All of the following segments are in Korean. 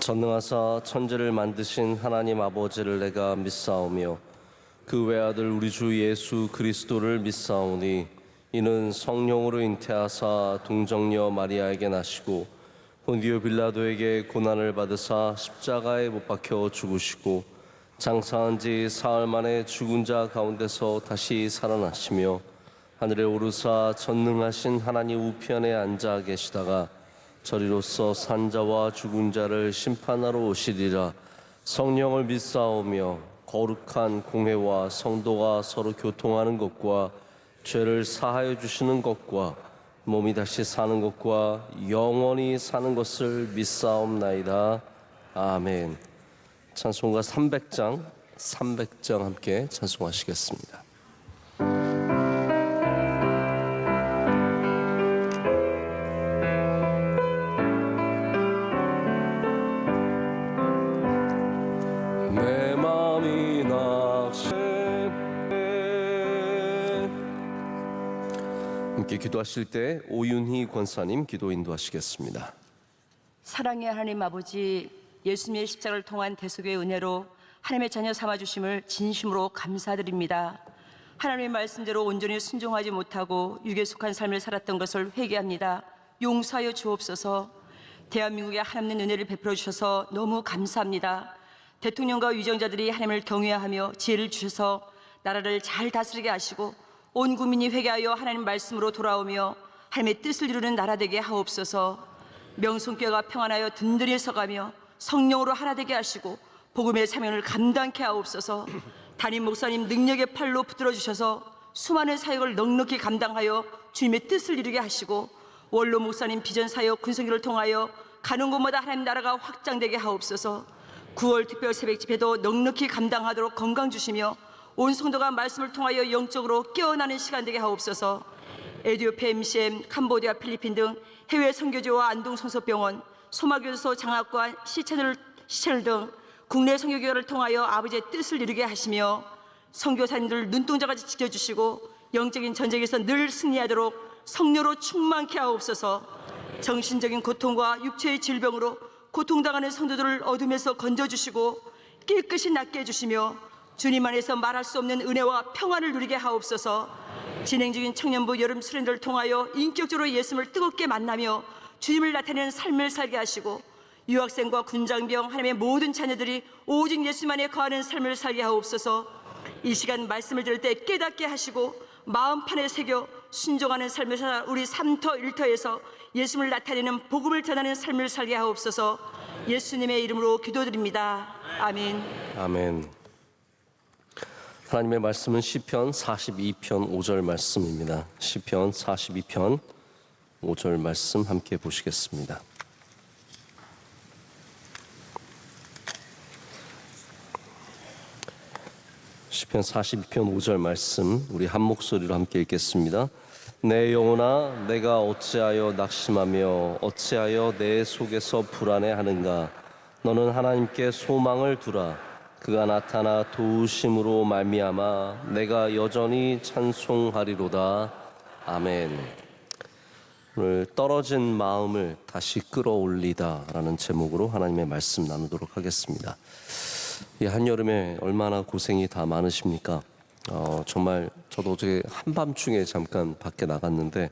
전능하사 천지를 만드신 하나님 아버지를 내가 믿사오며 그 외아들 우리 주 예수 그리스도를 믿사오니 이는 성령으로 잉태하사 동정녀 마리아에게 나시고 본디오 빌라도에게 고난을 받으사 십자가에 못 박혀 죽으시고 장사한 지 사흘 만에 죽은 자 가운데서 다시 살아나시며 하늘에 오르사 전능하신 하나님 우편에 앉아 계시다가 저리로서 산자와 죽은 자를 심판하러 오시리라. 성령을 믿사오며 거룩한 공회와 성도가 서로 교통하는 것과 죄를 사하여 주시는 것과 몸이 다시 사는 것과 영원히 사는 것을 믿사옵나이다. 아멘. 찬송가 300장 함께 찬송하시겠습니다. 내 마음이 낙심해. 함께 기도하실 때 오윤희 권사님 기도 인도하시겠습니다. 사랑의 하나님 아버지, 예수님의 십자가를 통한 대속의 은혜로 하나님의 자녀 삼아주심을 진심으로 감사드립니다. 하나님의 말씀대로 온전히 순종하지 못하고 육에 속한 삶을 살았던 것을 회개합니다. 용서하여 주옵소서. 대한민국에 하나님의 은혜를 베풀어 주셔서 너무 감사합니다. 대통령과 위정자들이 하나님을 경외하며 지혜를 주셔서 나라를 잘 다스리게 하시고 온 국민이 회개하여 하나님 말씀으로 돌아오며 하나님의 뜻을 이루는 나라 되게 하옵소서. 명성교회가 평안하여 든든히 서가며 성령으로 하나 되게 하시고 복음의 사명을 감당케 하옵소서. 담임 목사님 능력의 팔로 붙들어 주셔서 수많은 사역을 넉넉히 감당하여 주님의 뜻을 이루게 하시고 원로 목사님 비전 사역 군성기를 통하여 가는 곳마다 하나님 나라가 확장되게 하옵소서. 9월 특별 새벽 집회도 넉넉히 감당하도록 건강 주시며 온 성도가 말씀을 통하여 영적으로 깨어나는 시간 되게 하옵소서. 에티오피아 MCM, 캄보디아, 필리핀 등 해외 선교지와 안동성서병원, 소마교도소 장학관, 시체들 등 국내 선교교회를 통하여 아버지의 뜻을 이루게 하시며 선교사님들 눈동자같이 지켜주시고 영적인 전쟁에서 늘 승리하도록 성령으로 충만케 하옵소서. 정신적인 고통과 육체의 질병으로 고통당하는 성도들을 어둠에서 건져주시고 깨끗이 낫게 해주시며 주님 안에서 말할 수 없는 은혜와 평안을 누리게 하옵소서. 진행 중인 청년부 여름 수련들을 통하여 인격적으로 예수님을 뜨겁게 만나며 주님을 나타내는 삶을 살게 하시고 유학생과 군장병 하나님의 모든 자녀들이 오직 예수만에 거하는 삶을 살게 하옵소서. 이 시간 말씀을 들을 때 깨닫게 하시고 마음판에 새겨 순종하는 삶을 살아 우리 3터 1터에서 예수님을 나타내는 복음을 전하는 삶을 살게 하옵소서. 예수님의 이름으로 기도드립니다. 아멘. 아멘. 하나님의 말씀은 시편 42편 5절 말씀입니다. 시편 42편 5절 말씀 함께 보시겠습니다. 시편 42편 5절 말씀 우리 한 목소리로 함께 읽겠습니다. 내 영혼아 내가 어찌하여 낙심하며 어찌하여 내 속에서 불안해하는가. 너는 하나님께 소망을 두라. 그가 나타나 도우심으로 말미암아 내가 여전히 찬송하리로다. 아멘. 오늘 떨어진 마음을 다시 끌어올리다 라는 제목으로 하나님의 말씀 나누도록 하겠습니다. 이 한여름에 얼마나 고생이 다 많으십니까? 정말 저도 어제 한밤중에 잠깐 밖에 나갔는데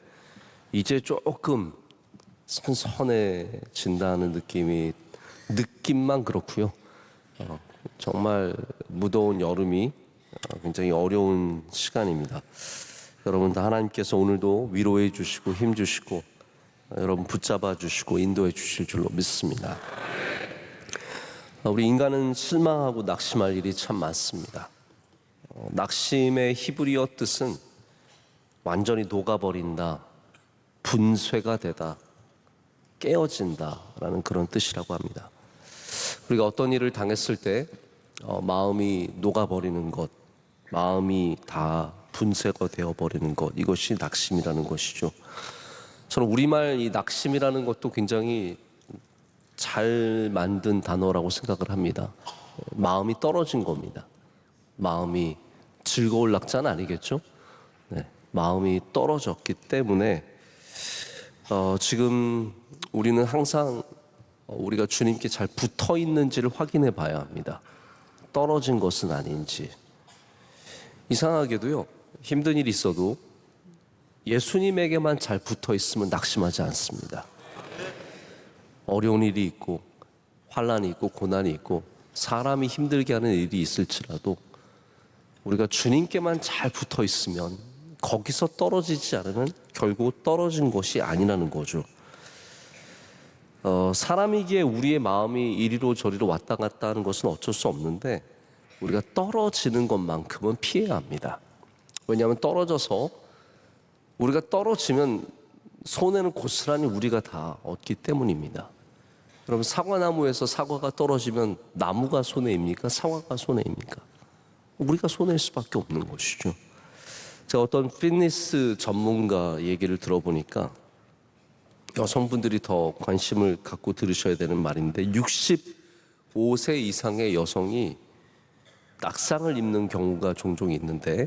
이제 조금 선선해진다는 느낌만 그렇고요. 정말 무더운 여름이 굉장히 어려운 시간입니다. 여러분 다 하나님께서 오늘도 위로해 주시고 힘 주시고 여러분 붙잡아 주시고 인도해 주실 줄로 믿습니다. 우리 인간은 실망하고 낙심할 일이 참 많습니다. 낙심의 히브리어 뜻은 완전히 녹아버린다, 분쇄가 되다, 깨어진다 라는 그런 뜻이라고 합니다. 우리가 어떤 일을 당했을 때 마음이 녹아버리는 것, 마음이 다 분쇄가 되어버리는 것, 이것이 낙심이라는 것이죠. 저는 우리말 이 낙심이라는 것도 굉장히 잘 만든 단어라고 생각을 합니다. 마음이 떨어진 겁니다. 마음이 즐거울 낙자는 아니겠죠? 네, 마음이 떨어졌기 때문에 지금 우리는 항상 우리가 주님께 잘 붙어 있는지를 확인해 봐야 합니다. 떨어진 것은 아닌지. 이상하게도요, 힘든 일이 있어도 예수님에게만 잘 붙어 있으면 낙심하지 않습니다. 어려운 일이 있고 환난이 있고 고난이 있고 사람이 힘들게 하는 일이 있을지라도 우리가 주님께만 잘 붙어 있으면 거기서 떨어지지 않으면 결국 떨어진 것이 아니라는 거죠. 사람이기에 우리의 마음이 이리로 저리로 왔다 갔다 하는 것은 어쩔 수 없는데 우리가 떨어지는 것만큼은 피해야 합니다. 왜냐하면 우리가 떨어지면 손해는 고스란히 우리가 다 얻기 때문입니다. 여러분, 사과나무에서 사과가 떨어지면 나무가 손해입니까? 사과가 손해입니까? 우리가 손해일 수밖에 없는 것이죠. 제가 어떤 피트니스 전문가 얘기를 들어보니까 여성분들이 더 관심을 갖고 들으셔야 되는 말인데 65세 이상의 여성이 낙상을 입는 경우가 종종 있는데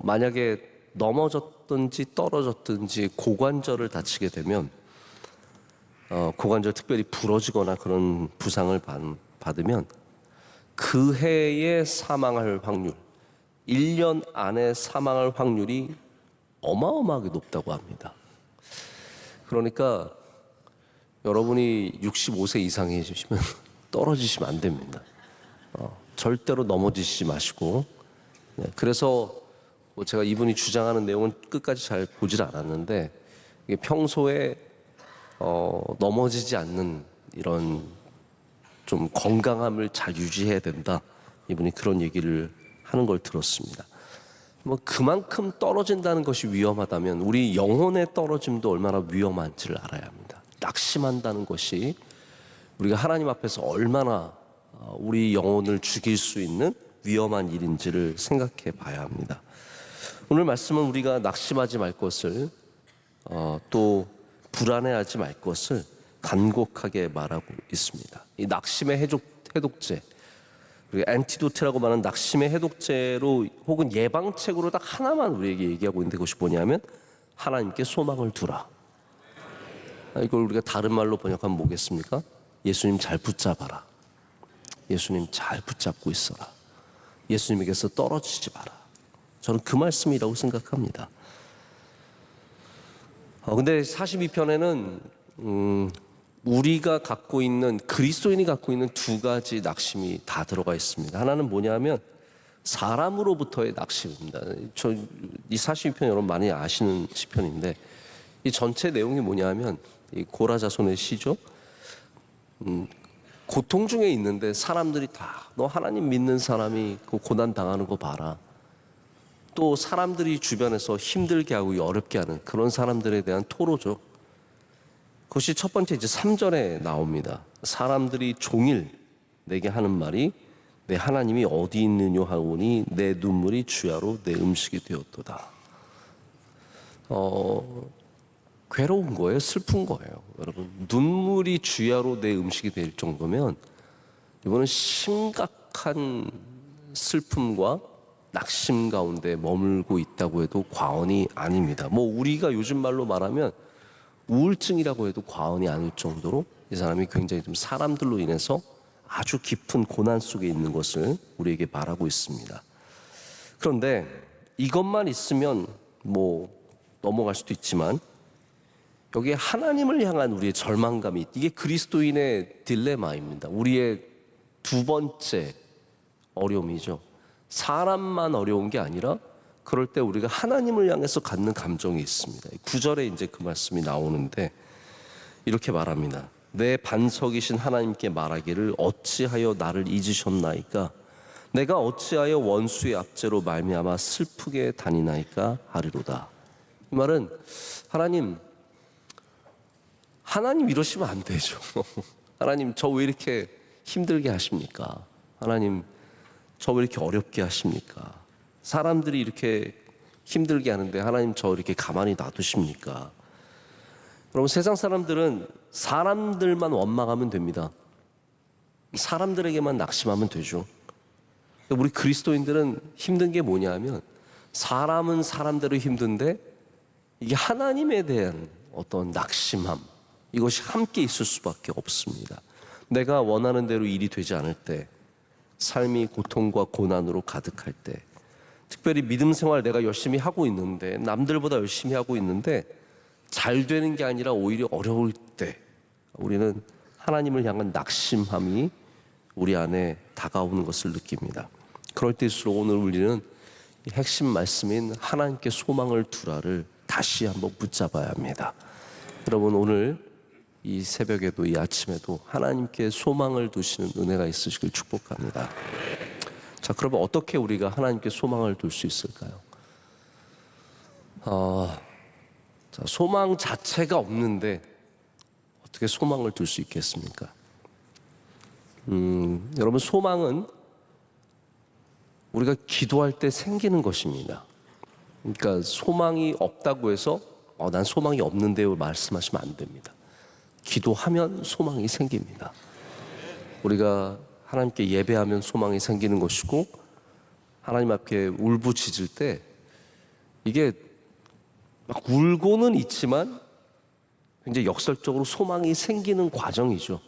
만약에 넘어졌든지 떨어졌든지 고관절을 다치게 되면 고관절 특별히 부러지거나 그런 부상을 받으면 그 해에 사망할 확률, 1년 안에 사망할 확률이 어마어마하게 높다고 합니다. 그러니까 여러분이 65세 이상이시면 떨어지시면 안 됩니다. 절대로 넘어지시지 마시고. 그래서 제가 이분이 주장하는 내용은 끝까지 잘 보질 않았는데 이게 평소에 넘어지지 않는 이런 좀 건강함을 잘 유지해야 된다. 이분이 그런 얘기를 하는 걸 들었습니다. 뭐 그만큼 떨어진다는 것이 위험하다면 우리 영혼의 떨어짐도 얼마나 위험한지를 알아야 합니다. 낙심한다는 것이 우리가 하나님 앞에서 얼마나 우리 영혼을 죽일 수 있는 위험한 일인지를 생각해 봐야 합니다. 오늘 말씀은 우리가 낙심하지 말 것을 또 불안해하지 말 것을 간곡하게 말하고 있습니다. 이 낙심의 해독제, 그리고 엔티도트라고 말하는 낙심의 해독제로 혹은 예방책으로 딱 하나만 우리에게 얘기하고 있는데 그것이 뭐냐면 하나님께 소망을 두라. 이걸 우리가 다른 말로 번역하면 뭐겠습니까? 예수님 잘 붙잡아라. 예수님 잘 붙잡고 있어라. 예수님에게서 떨어지지 마라. 저는 그 말씀이라고 생각합니다. 근데 42편에는 우리가 갖고 있는, 그리스도인이 갖고 있는 두 가지 낙심이 다 들어가 있습니다. 하나는 뭐냐면 사람으로부터의 낙심입니다. 이 42편 여러분 많이 아시는 시편인데 이 전체 내용이 뭐냐면 이 고라자손의 시죠. 고통 중에 있는데 사람들이 다 너 하나님 믿는 사람이 그 고난 당하는 거 봐라. 또 사람들이 주변에서 힘들게 하고 어렵게 하는 그런 사람들에 대한 토로죠. 그것이 첫 번째 이제 3절에 나옵니다. 사람들이 종일 내게 하는 말이 내 하나님이 어디 있느냐 하오니 내 눈물이 주야로 내 음식이 되었도다. 괴로운 거예요, 슬픈 거예요, 여러분. 눈물이 주야로 내 음식이 될 정도면 이거는 심각한 슬픔과 낙심 가운데 머물고 있다고 해도 과언이 아닙니다. 뭐 우리가 요즘 말로 말하면 우울증이라고 해도 과언이 아닐 정도로 이 사람이 굉장히 좀 사람들로 인해서 아주 깊은 고난 속에 있는 것을 우리에게 말하고 있습니다. 그런데 이것만 있으면 뭐 넘어갈 수도 있지만 여기에 하나님을 향한 우리의 절망감이, 이게 그리스도인의 딜레마입니다. 우리의 두 번째 어려움이죠. 사람만 어려운 게 아니라 그럴 때 우리가 하나님을 향해서 갖는 감정이 있습니다. 9절에 이제 그 말씀이 나오는데 이렇게 말합니다. 내 반석이신 하나님께 말하기를 어찌하여 나를 잊으셨나이까? 내가 어찌하여 원수의 압제로 말미암아 슬프게 다니나이까 하리로다. 이 말은 하나님 이러시면 안 되죠. 하나님 저 왜 이렇게 힘들게 하십니까? 하나님 저 왜 이렇게 어렵게 하십니까? 사람들이 이렇게 힘들게 하는데 하나님 저 이렇게 가만히 놔두십니까? 여러분, 세상 사람들은 사람들만 원망하면 됩니다. 사람들에게만 낙심하면 되죠. 우리 그리스도인들은 힘든 게 뭐냐면 사람은 사람대로 힘든데 이게 하나님에 대한 어떤 낙심함, 이것이 함께 있을 수밖에 없습니다. 내가 원하는 대로 일이 되지 않을 때, 삶이 고통과 고난으로 가득할 때, 특별히 믿음 생활 내가 열심히 하고 있는데, 남들보다 열심히 하고 있는데 잘 되는 게 아니라 오히려 어려울 때, 우리는 하나님을 향한 낙심함이 우리 안에 다가오는 것을 느낍니다. 그럴 때일수록 오늘 우리는 이 핵심 말씀인 하나님께 소망을 두라를 다시 한번 붙잡아야 합니다. 여러분, 오늘 이 새벽에도, 이 아침에도 하나님께 소망을 두시는 은혜가 있으시길 축복합니다. 자, 그러면 어떻게 우리가 하나님께 소망을 둘 수 있을까요? 자, 소망 자체가 없는데 어떻게 소망을 둘 수 있겠습니까? 여러분, 소망은 우리가 기도할 때 생기는 것입니다. 그러니까 소망이 없다고 해서 난 소망이 없는데요 말씀하시면 안 됩니다. 기도하면 소망이 생깁니다. 우리가 하나님께 예배하면 소망이 생기는 것이고, 하나님 앞에 울부짖을 때 이게 막 울고는 있지만 굉장히 역설적으로 소망이 생기는 과정이죠.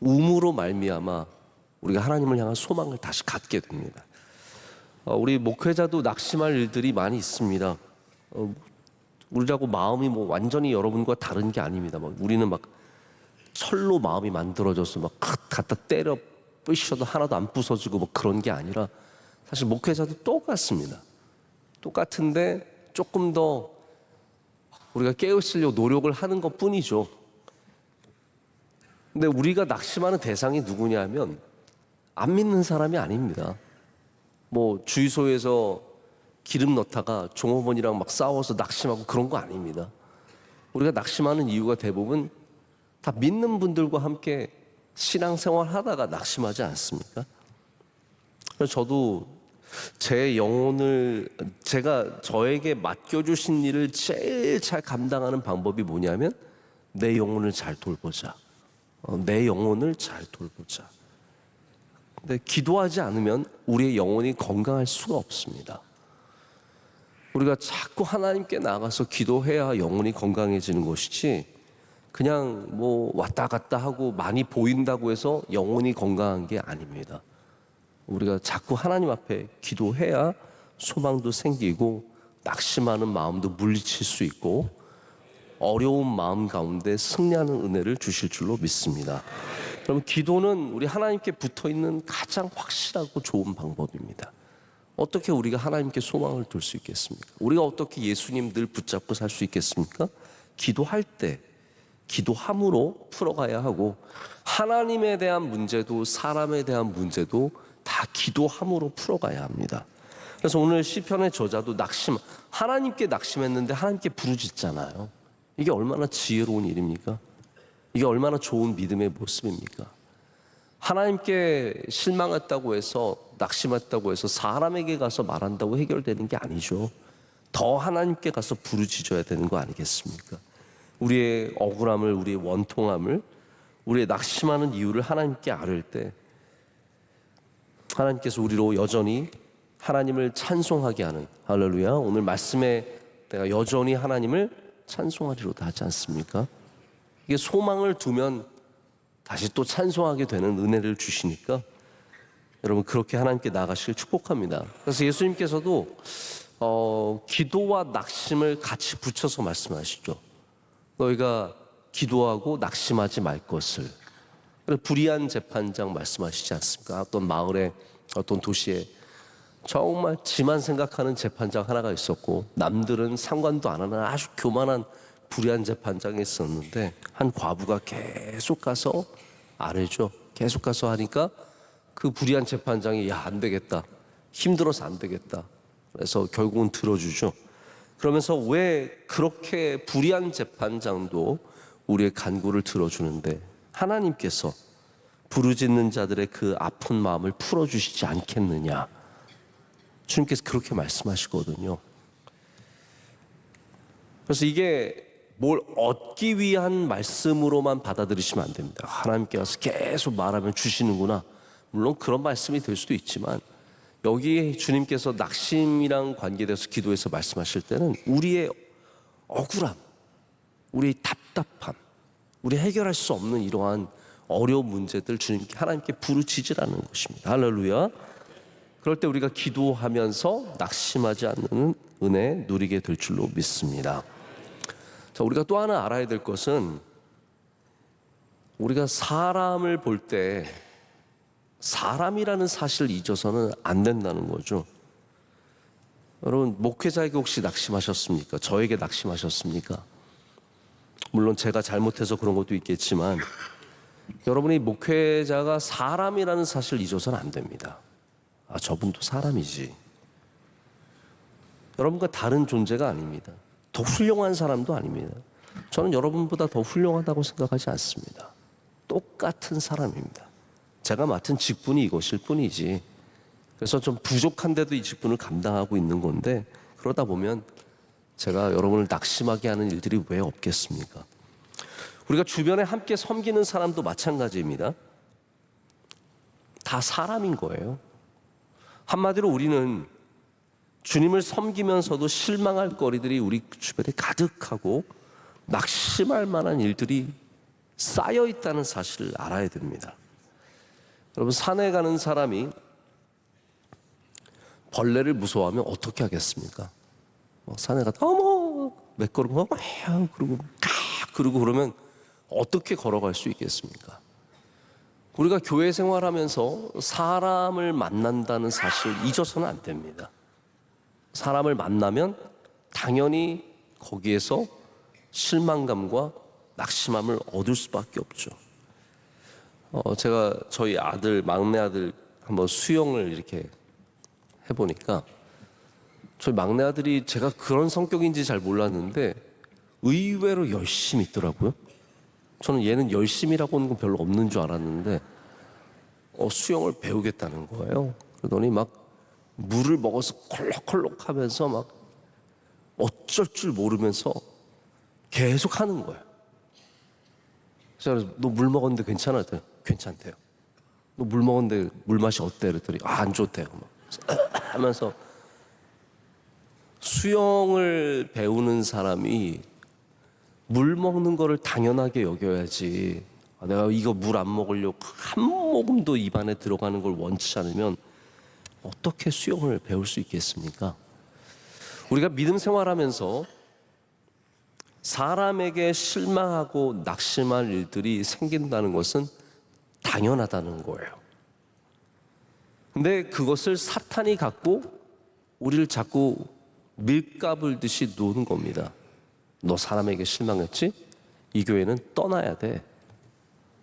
음으로 말미암아 우리가 하나님을 향한 소망을 다시 갖게 됩니다. 우리 목회자도 낙심할 일들이 많이 있습니다. 우리라고 마음이 뭐 완전히 여러분과 다른 게 아닙니다. 우리는 막 철로 마음이 만들어져서 막 갖다 때려 부셔도 하나도 안 부서지고 뭐 그런 게 아니라, 사실 목회자도 똑같습니다. 똑같은데 조금 더 우리가 깨우치려고 노력을 하는 것 뿐이죠. 근데 우리가 낙심하는 대상이 누구냐 하면 안 믿는 사람이 아닙니다. 뭐 주유소에서 기름 넣다가 종업원이랑 막 싸워서 낙심하고 그런 거 아닙니다. 우리가 낙심하는 이유가 대부분 다 믿는 분들과 함께 신앙생활 하다가 낙심하지 않습니까? 그래서 저도 제 영혼을, 제가 저에게 맡겨주신 일을 제일 잘 감당하는 방법이 뭐냐면 내 영혼을 잘 돌보자. 내 영혼을 잘 돌보자. 근데 기도하지 않으면 우리의 영혼이 건강할 수가 없습니다. 우리가 자꾸 하나님께 나가서 기도해야 영혼이 건강해지는 것이지, 그냥 뭐 왔다 갔다 하고 많이 보인다고 해서 영혼이 건강한 게 아닙니다. 우리가 자꾸 하나님 앞에 기도해야 소망도 생기고 낙심하는 마음도 물리칠 수 있고 어려운 마음 가운데 승리하는 은혜를 주실 줄로 믿습니다. 그러면 기도는 우리 하나님께 붙어있는 가장 확실하고 좋은 방법입니다. 어떻게 우리가 하나님께 소망을 둘 수 있겠습니까? 우리가 어떻게 예수님 늘 붙잡고 살 수 있겠습니까? 기도할 때 기도함으로 풀어가야 하고, 하나님에 대한 문제도 사람에 대한 문제도 다 기도함으로 풀어가야 합니다. 그래서 오늘 시편의 저자도 하나님께 낙심했는데 하나님께 부르짖잖아요. 이게 얼마나 지혜로운 일입니까? 이게 얼마나 좋은 믿음의 모습입니까? 하나님께 실망했다고 해서, 낙심했다고 해서 사람에게 가서 말한다고 해결되는 게 아니죠. 더 하나님께 가서 부르짖어야 되는 거 아니겠습니까? 우리의 억울함을, 우리의 원통함을, 우리의 낙심하는 이유를 하나님께 아뢰 때 하나님께서 우리로 여전히 하나님을 찬송하게 하는, 할렐루야, 오늘 말씀에 내가 여전히 하나님을 찬송하리로다 하지 않습니까? 이게 소망을 두면 다시 또 찬송하게 되는 은혜를 주시니까 여러분 그렇게 하나님께 나아가시길 축복합니다. 그래서 예수님께서도 기도와 낙심을 같이 붙여서 말씀하시죠. 너희가 기도하고 낙심하지 말 것을. 불의한 재판장 말씀하시지 않습니까? 어떤 마을에, 어떤 도시에 정말 지만 생각하는 재판장 하나가 있었고, 남들은 상관도 안 하는 아주 교만한 불의한 재판장이 있었는데, 한 과부가 계속 가서 아뢰죠. 계속 가서 하니까 그 불의한 재판장이 안 되겠다, 힘들어서 안 되겠다, 그래서 결국은 들어주죠. 그러면서 왜 그렇게 불의한 재판장도 우리의 간구를 들어주는데 하나님께서 부르짖는 자들의 그 아픈 마음을 풀어주시지 않겠느냐, 주님께서 그렇게 말씀하시거든요. 그래서 이게 뭘 얻기 위한 말씀으로만 받아들이시면 안 됩니다. 하나님께서 계속 말하면 주시는구나, 물론 그런 말씀이 될 수도 있지만, 여기에 주님께서 낙심이랑 관계돼서 기도해서 말씀하실 때는 우리의 억울함, 우리의 답답함, 우리 해결할 수 없는 이러한 어려운 문제들 주님께 하나님께 부르짖으라는 것입니다. 할렐루야. 그럴 때 우리가 기도하면서 낙심하지 않는 은혜 누리게 될 줄로 믿습니다. 자, 우리가 또 하나 알아야 될 것은 우리가 사람을 볼 때 사람이라는 사실을 잊어서는 안 된다는 거죠. 여러분, 목회자에게 혹시 낙심하셨습니까? 저에게 낙심하셨습니까? 물론 제가 잘못해서 그런 것도 있겠지만 여러분이 목회자가 사람이라는 사실을 잊어서는 안 됩니다. 아, 저분도 사람이지. 여러분과 다른 존재가 아닙니다. 더 훌륭한 사람도 아닙니다. 저는 여러분보다 더 훌륭하다고 생각하지 않습니다. 똑같은 사람입니다. 제가 맡은 직분이 이것일 뿐이지. 그래서 좀 부족한데도 이 직분을 감당하고 있는 건데, 그러다 보면 제가 여러분을 낙심하게 하는 일들이 왜 없겠습니까? 우리가 주변에 함께 섬기는 사람도 마찬가지입니다. 다 사람인 거예요. 한마디로 우리는 주님을 섬기면서도 실망할 거리들이 우리 주변에 가득하고 낙심할 만한 일들이 쌓여 있다는 사실을 알아야 됩니다. 여러분, 산에 가는 사람이 벌레를 무서워하면 어떻게 하겠습니까? 산에 가다 어머 몇 걸음 그러고 그러면 어떻게 걸어갈 수 있겠습니까? 우리가 교회 생활하면서 사람을 만난다는 사실을 잊어서는 안 됩니다. 사람을 만나면 당연히 거기에서 실망감과 낙심함을 얻을 수밖에 없죠. 제가 저희 아들, 막내 아들 한번 수영을 이렇게 해보니까 저희 막내 아들이 제가 그런 성격인지 잘 몰랐는데 의외로 열심히 있더라고요. 저는 얘는 열심히라고 하는 건 별로 없는 줄 알았는데 수영을 배우겠다는 거예요. 그러더니 막 물을 먹어서 콜록콜록 하면서 막 어쩔 줄 모르면서 계속 하는 거예요. 그래서 너 물 먹었는데 괜찮아? 괜찮대요. 너 물 먹었는데 물 맛이 어때? 그랬더니 안 좋대요. 막 하면서 수영을 배우는 사람이 물 먹는 거를 당연하게 여겨야지. 내가 이거 물 안 먹으려고 한 모금도 입안에 들어가는 걸 원치 않으면 어떻게 수영을 배울 수 있겠습니까? 우리가 믿음 생활하면서 사람에게 실망하고 낙심할 일들이 생긴다는 것은 당연하다는 거예요. 근데 그것을 사탄이 갖고 우리를 자꾸 밀가불듯이 노는 겁니다. 너 사람에게 실망했지? 이 교회는 떠나야 돼.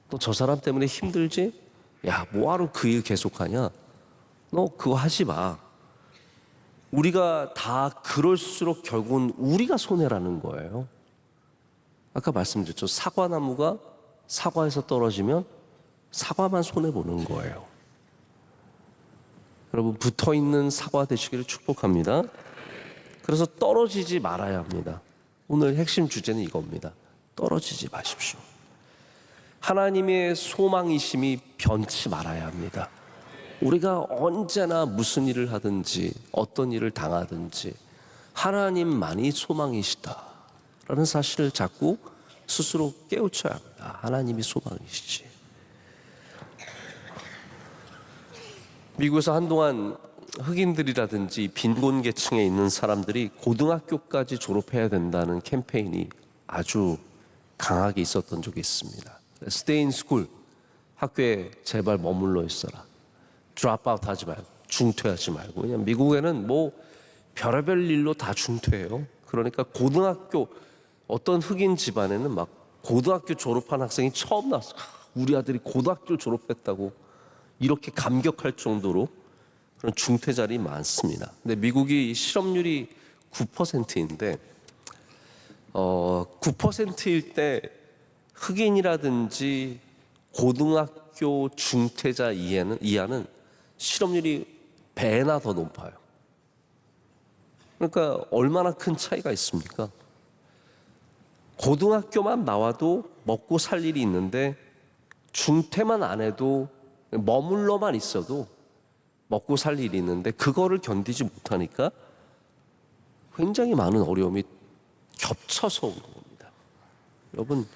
너 저 사람 때문에 힘들지? 야, 뭐하러 그 일 계속하냐? 너 그거 하지 마. 우리가 다 그럴수록 결국은 우리가 손해라는 거예요. 아까 말씀드렸죠. 사과나무가 사과에서 떨어지면 사과만 손해보는 거예요. 여러분, 붙어있는 사과 되시기를 축복합니다. 그래서 떨어지지 말아야 합니다. 오늘 핵심 주제는 이겁니다. 떨어지지 마십시오. 하나님의 소망이심이 변치 말아야 합니다. 우리가 언제나 무슨 일을 하든지 어떤 일을 당하든지 하나님만이 소망이시다라는 사실을 자꾸 스스로 깨우쳐야 합니다. 하나님이 소망이시지. 미국에서 한동안 흑인들이라든지 빈곤계층에 있는 사람들이 고등학교까지 졸업해야 된다는 캠페인이 아주 강하게 있었던 적이 있습니다. Stay in school, 학교에 제발 머물러 있어라. drop out 하지 말고, 중퇴하지 말고. 그냥 미국에는 뭐 별의별 일로 다 중퇴해요. 그러니까 고등학교, 어떤 흑인 집안에는 막 고등학교 졸업한 학생이 처음 나왔어. 우리 아들이 고등학교를 졸업했다고 이렇게 감격할 정도로 그런 중퇴자들이 많습니다. 근데 미국이 실업률이 9%인데 9%일 때 흑인이라든지 고등학교 중퇴자 이하는 실업률이 배나 더 높아요. 그러니까 얼마나 큰 차이가 있습니까? 고등학교만 나와도 먹고 살 일이 있는데 중퇴만 안 해도 머물러만 있어도 먹고 살 일이 있는데 그거를 견디지 못하니까 굉장히 많은 어려움이 겹쳐서 오는 겁니다. 여러분,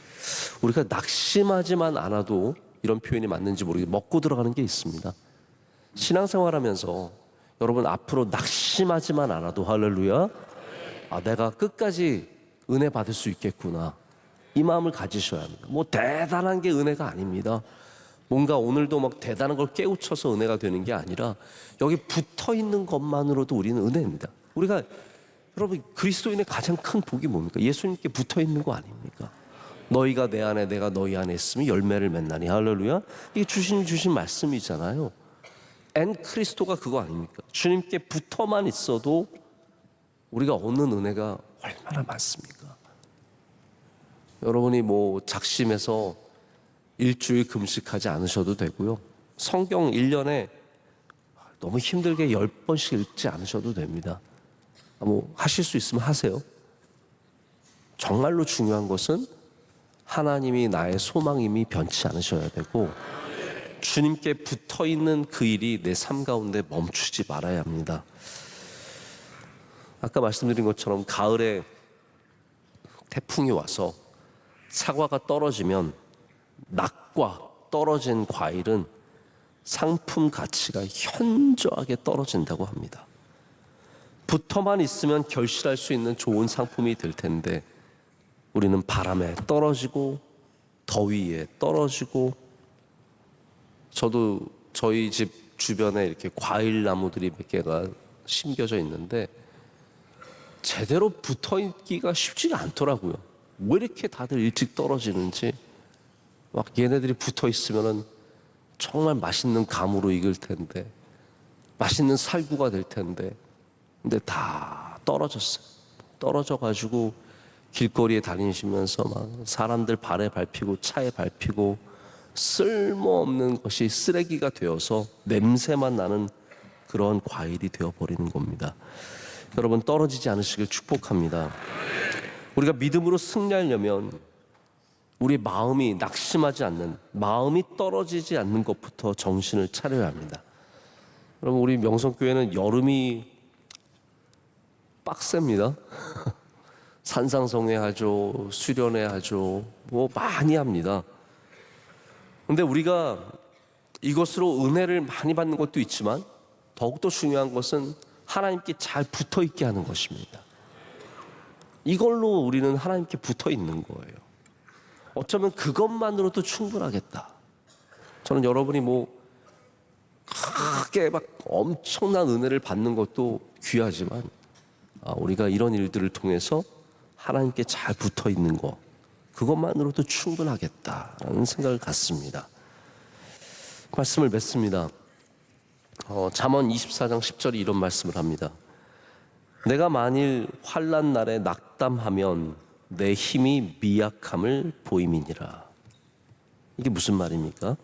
우리가 낙심하지만 않아도 이런 표현이 맞는지 모르겠는데 먹고 들어가는 게 있습니다. 신앙생활하면서 여러분 앞으로 낙심하지만 않아도 할렐루야, 내가 끝까지 은혜 받을 수 있겠구나, 이 마음을 가지셔야 합니다. 뭐 대단한 게 은혜가 아닙니다. 뭔가 오늘도 막 대단한 걸 깨우쳐서 은혜가 되는 게 아니라 여기 붙어 있는 것만으로도 우리는 은혜입니다. 우리가 여러분 그리스도인의 가장 큰 복이 뭡니까? 예수님께 붙어 있는 거 아닙니까? 너희가 내 안에 내가 너희 안에 있으면 열매를 맺나니. 할렐루야. 이게 주신 말씀이잖아요. 엔 크리스토가 그거 아닙니까? 주님께 붙어만 있어도 우리가 얻는 은혜가 얼마나 많습니까? 여러분이 뭐 작심해서 일주일 금식하지 않으셔도 되고요. 성경 1년에 너무 힘들게 10번씩 읽지 않으셔도 됩니다. 뭐 하실 수 있으면 하세요. 정말로 중요한 것은 하나님이 나의 소망임이 변치 않으셔야 되고 주님께 붙어있는 그 일이 내 삶 가운데 멈추지 말아야 합니다. 아까 말씀드린 것처럼 가을에 태풍이 와서 사과가 떨어지면 낙과 떨어진 과일은 상품 가치가 현저하게 떨어진다고 합니다. 붙어만 있으면 결실할 수 있는 좋은 상품이 될 텐데 우리는 바람에 떨어지고 더위에 떨어지고, 저도 저희 집 주변에 이렇게 과일 나무들이 몇 개가 심겨져 있는데 제대로 붙어 있기가 쉽지가 않더라고요. 왜 이렇게 다들 일찍 떨어지는지. 막 얘네들이 붙어 있으면은 정말 맛있는 감으로 익을 텐데, 맛있는 살구가 될 텐데, 근데 다 떨어졌어요. 떨어져가지고 길거리에 다니시면서 막 사람들 발에 밟히고 차에 밟히고 쓸모없는 것이 쓰레기가 되어서 냄새만 나는 그런 과일이 되어버리는 겁니다. 여러분, 떨어지지 않으시길 축복합니다. 우리가 믿음으로 승리하려면 우리 마음이 낙심하지 않는, 마음이 떨어지지 않는 것부터 정신을 차려야 합니다. 여러분, 우리 명성교회는 여름이 빡셉니다. 산상성회 하죠, 수련회 하죠, 뭐 많이 합니다. 근데 우리가 이것으로 은혜를 많이 받는 것도 있지만 더욱더 중요한 것은 하나님께 잘 붙어 있게 하는 것입니다. 이걸로 우리는 하나님께 붙어 있는 거예요. 어쩌면 그것만으로도 충분하겠다. 저는 여러분이 뭐 크게 막 엄청난 은혜를 받는 것도 귀하지만 우리가 이런 일들을 통해서 하나님께 잘 붙어 있는 것, 그것만으로도 충분하겠다라는 생각을 갖습니다. 말씀을 맺습니다. 잠언 24장 10절이 이런 말씀을 합니다. 내가 만일 환난 날에 낙담하면 내 힘이 미약함을 보임이니라. 이게 무슨 말입니까?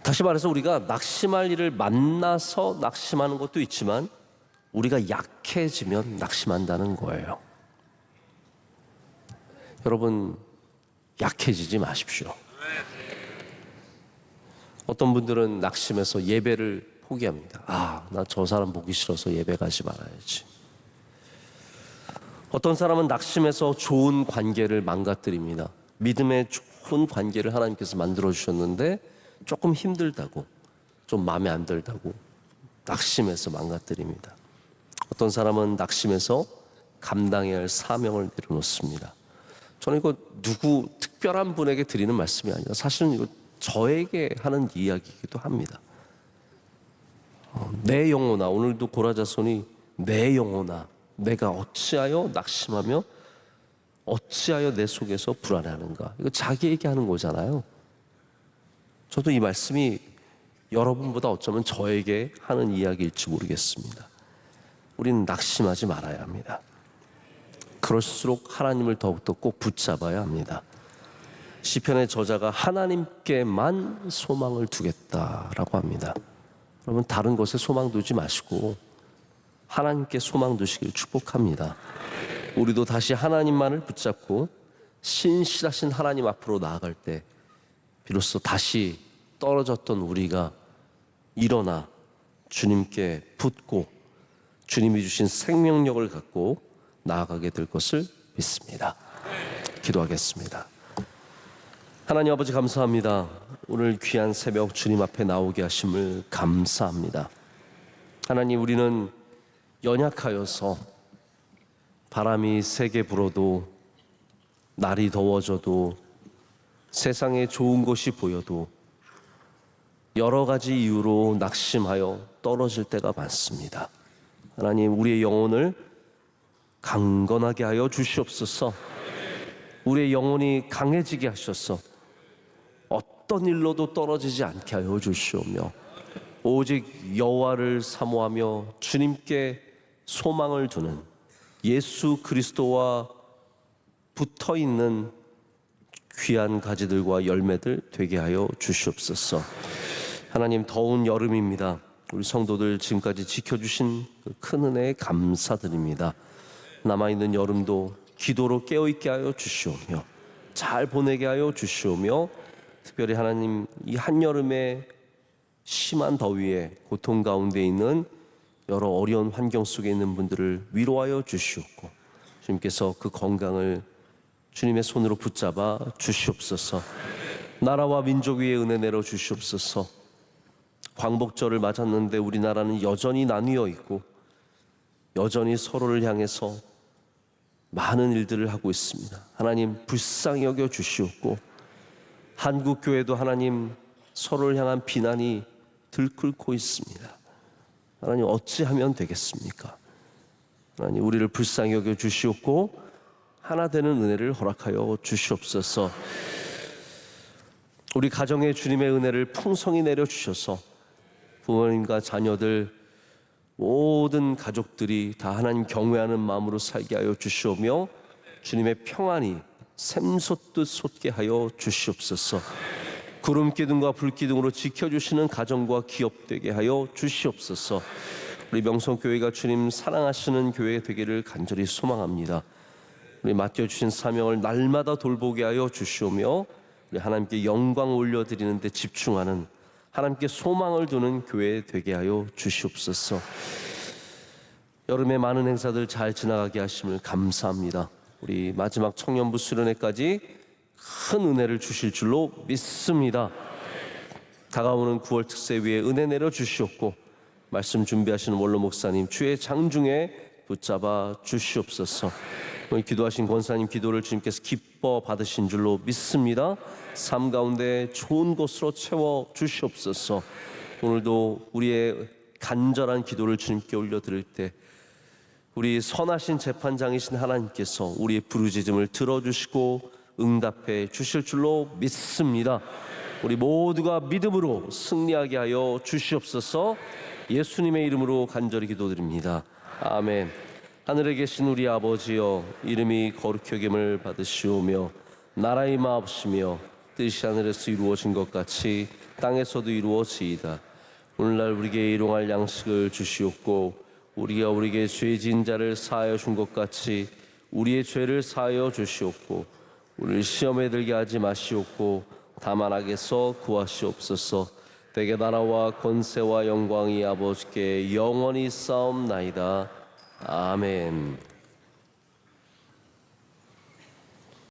다시 말해서 우리가 낙심할 일을 만나서 낙심하는 것도 있지만 우리가 약해지면 낙심한다는 거예요. 여러분, 약해지지 마십시오. 어떤 분들은 낙심해서 예배를 포기합니다. 나 저 사람 보기 싫어서 예배 가지 말아야지. 어떤 사람은 낙심해서 좋은 관계를 망가뜨립니다. 믿음의 좋은 관계를 하나님께서 만들어주셨는데 조금 힘들다고, 좀 마음에 안 들다고 낙심해서 망가뜨립니다. 어떤 사람은 낙심해서 감당해야 할 사명을 내려놓습니다. 저는 이거 누구 특별한 분에게 드리는 말씀이 아니라 사실은 이거 저에게 하는 이야기이기도 합니다. 내 영혼아, 오늘도 고라자손이 내 영혼아, 내가 어찌하여 낙심하며 어찌하여 내 속에서 불안해하는가. 이거 자기에게 하는 거잖아요. 저도 이 말씀이 여러분보다 어쩌면 저에게 하는 이야기일지 모르겠습니다. 우리는 낙심하지 말아야 합니다. 그럴수록 하나님을 더욱더 꼭 붙잡아야 합니다. 시편의 저자가 하나님께만 소망을 두겠다라고 합니다. 여러분, 다른 것에 소망 두지 마시고 하나님께 소망 두시길 축복합니다. 우리도 다시 하나님만을 붙잡고 신실하신 하나님 앞으로 나아갈 때 비로소 다시 떨어졌던 우리가 일어나 주님께 붙고 주님이 주신 생명력을 갖고 나아가게 될 것을 믿습니다. 기도하겠습니다. 하나님 아버지 감사합니다. 오늘 귀한 새벽 주님 앞에 나오게 하심을 감사합니다. 하나님, 우리는 연약하여서 바람이 세게 불어도, 날이 더워져도, 세상에 좋은 것이 보여도 여러 가지 이유로 낙심하여 떨어질 때가 많습니다. 하나님, 우리의 영혼을 강건하게 하여 주시옵소서. 우리의 영혼이 강해지게 하셔서 어떤 일로도 떨어지지 않게 하여 주시오며, 오직 여호와를 사모하며 주님께 소망을 두는 예수 그리스도와 붙어있는 귀한 가지들과 열매들 되게 하여 주시옵소서. 하나님, 더운 여름입니다. 우리 성도들 지금까지 지켜주신 그 큰 은혜에 감사드립니다. 남아있는 여름도 기도로 깨어있게 하여 주시오며 잘 보내게 하여 주시오며, 특별히 하나님, 이 한여름에 심한 더위에 고통 가운데 있는 여러 어려운 환경 속에 있는 분들을 위로하여 주시옵고, 주님께서 그 건강을 주님의 손으로 붙잡아 주시옵소서. 나라와 민족 위에 은혜 내려 주시옵소서. 광복절을 맞았는데 우리나라는 여전히 나뉘어 있고 여전히 서로를 향해서 많은 일들을 하고 있습니다. 하나님, 불쌍히 여겨 주시옵고, 한국 교회도 하나님 서로를 향한 비난이 들끓고 있습니다. 하나님, 어찌하면 되겠습니까? 하나님, 우리를 불쌍히 여겨 주시옵고 하나 되는 은혜를 허락하여 주시옵소서. 우리 가정에 주님의 은혜를 풍성히 내려주셔서 부모님과 자녀들, 모든 가족들이 다 하나님 경외하는 마음으로 살게 하여 주시오며, 주님의 평안이 샘솟듯 솟게 하여 주시옵소서. 구름 기둥과 불 기둥으로 지켜주시는 가정과 기업 되게 하여 주시옵소서. 우리 명성교회가 주님 사랑하시는 교회 되기를 간절히 소망합니다. 우리 맡겨주신 사명을 날마다 돌보게 하여 주시오며, 우리 하나님께 영광 올려드리는 데 집중하는, 하나님께 소망을 두는 교회 되게 하여 주시옵소서. 여름의 많은 행사들 잘 지나가게 하심을 감사합니다. 우리 마지막 청년부 수련회까지 큰 은혜를 주실 줄로 믿습니다. 다가오는 9월 특세 위에 은혜 내려 주시옵고, 말씀 준비하시는 원로 목사님 주의 장중에 붙잡아 주시옵소서. 오늘 기도하신 권사님 기도를 주님께서 기뻐 받으신 줄로 믿습니다. 삶 가운데 좋은 것으로 채워 주시옵소서. 오늘도 우리의 간절한 기도를 주님께 올려드릴 때 우리 선하신 재판장이신 하나님께서 우리의 부르짖음을 들어주시고 응답해 주실 줄로 믿습니다. 우리 모두가 믿음으로 승리하게 하여 주시옵소서. 예수님의 이름으로 간절히 기도드립니다. 아멘. 하늘에 계신 우리 아버지여, 이름이 거룩히 여김을 받으시오며 나라의 마옵시며 뜻이 하늘에서 이루어진 것 같이 땅에서도 이루어지이다. 오늘날 우리에게 일용할 양식을 주시옵고, 우리가 우리에게 죄 지은 자를 사하여 준 것 같이 우리의 죄를 사하여 주시옵고, 우리를 시험에 들게 하지 마시옵고 다만 악에서 구하시옵소서. 대개 나라와 권세와 영광이 아버지께 영원히 싸움나이다. 아멘.